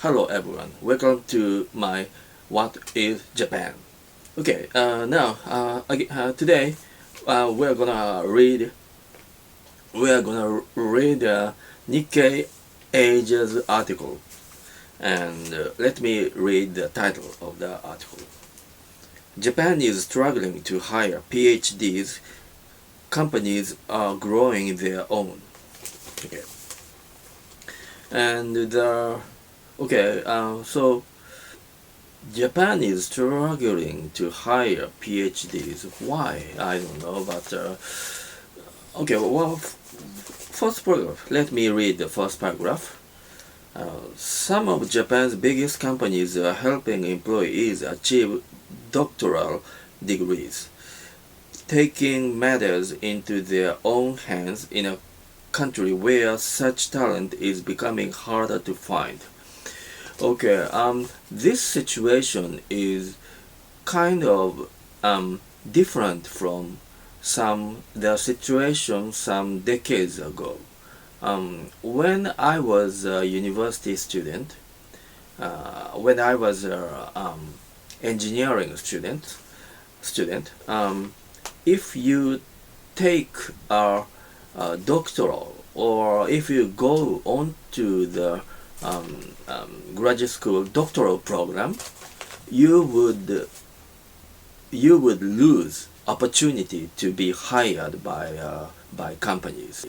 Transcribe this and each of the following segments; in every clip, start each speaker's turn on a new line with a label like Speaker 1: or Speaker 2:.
Speaker 1: Hello everyone, welcome to my What is Japan? Okay, today we're gonna read Nikkei Asia's article, and let me read the title of the article. Japan is struggling to hire PhDs. Companies are growing their own. Okay, and the okay, so Japan is struggling to hire PhDs. Why? I don't know, but okay. Well, first paragraph. Let me read the first paragraph. Some of Japan's biggest companies are helping employees achieve doctoral degrees, taking matters into their own hands in a country where such talent is becoming harder to find. Okay, this situation is kind of different from the situation some decades ago. When I was a university student, when I was a engineering student, if you take a doctoral, or if you go on to the graduate school doctoral program, you would lose opportunity to be hired by companies.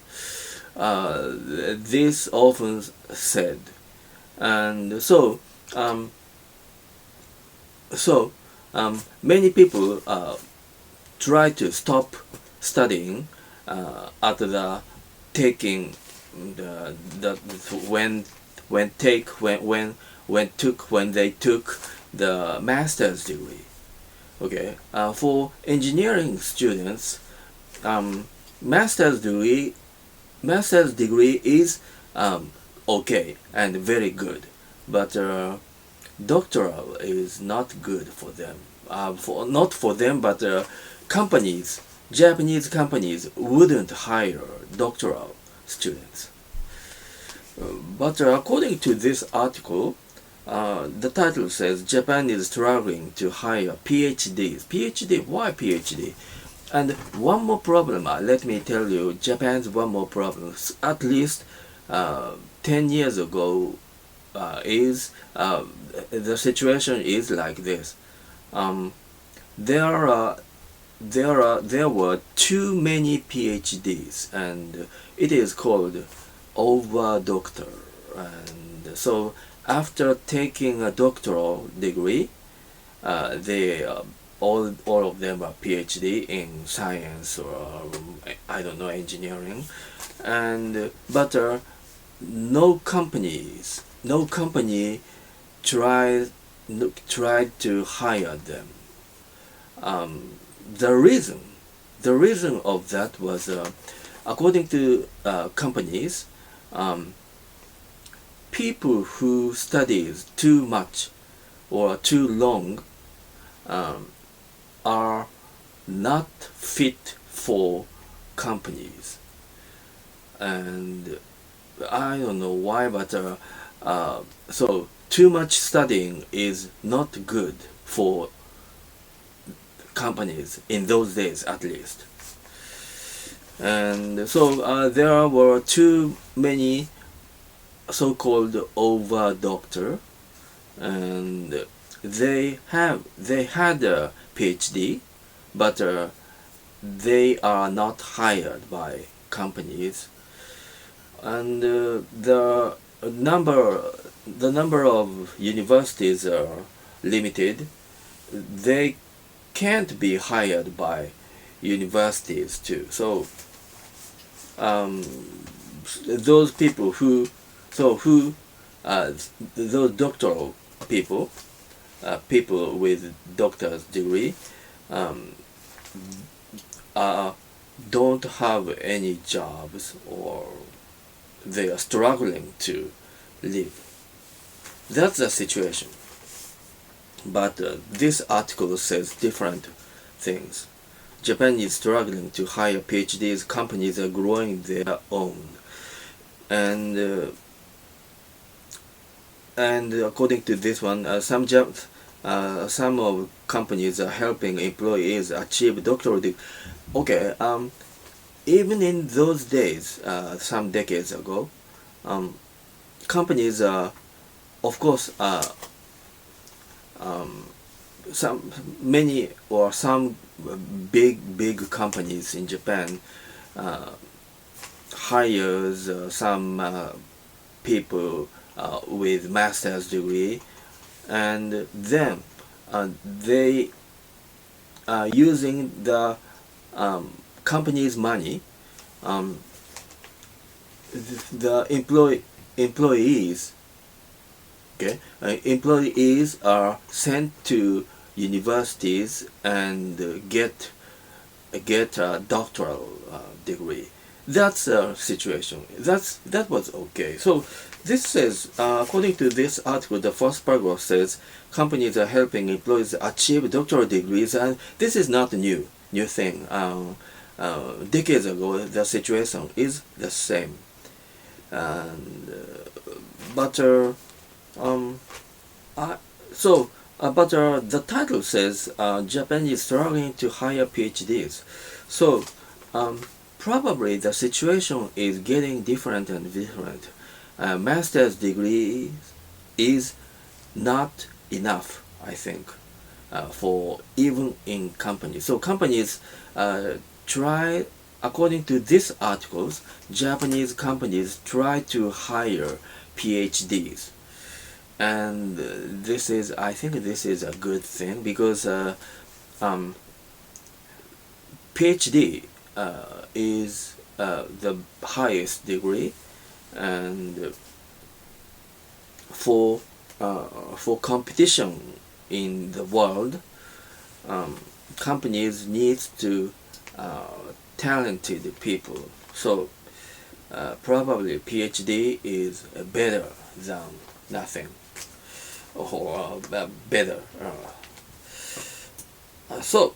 Speaker 1: This often said, and many people try to stop studying at the taking the when they took the master's degree. Okay, for engineering students, master's degree is okay and very good, but doctoral is not good for them. Not for them, but Japanese companies wouldn't hire doctoral students. But according to this article, the title says Japan is struggling to hire PhDs. PhD? Why PhD? And one more problem, let me tell you, Japan's one more problem, at least 10 years ago, is the situation is like this. There were too many PhDs, and it is called over doctor. And so after taking a doctoral degree, they all of them are PhD in science, or I don't know, engineering, and but no company tried to hire them. The reason of that was, according to companies, people who studies too much or too long are not fit for companies. And I don't know why, but so too much studying is not good for companies in those days, at least. And so there were too many so-called over doctor, and they had a PhD, but they are not hired by companies, and the number of universities are limited. They can't be hired by universities too. So those people those doctoral people, people with doctor's degree, don't have any jobs, or they are struggling to live. That's the situation. But this article says different things. Japan is struggling to hire PhDs. Companies are growing their own. And and according to this one, some of companies are helping employees achieve doctoral degree. Okay, even in those days, some decades ago, companies, of course, um, some big companies in Japan uh, hires some people with master's degree, and then they are using the company's money. um, the employees, okay, employees are sent to universities and get a doctoral degree. That's a situation. That was okay. So this says, according to this article, the first paragraph says companies are helping employees achieve doctoral degrees, and this is not a new thing. Decades ago, the situation is the same, and but um, I, so but the title says Japan is struggling to hire PhDs. So probably the situation is getting different and different. Master's degree is not enough, I think, for even in companies. So companies try, according to this articles, Japanese companies try to hire PhDs, and I think this is a good thing, because um, PhD is the highest degree, and for for competition in the world, um, companies need to talented people. So probably PhD is better than nothing, or better. So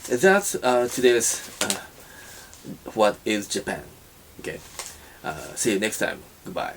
Speaker 1: that's today's what is Japan. Okay. See you next time. Goodbye.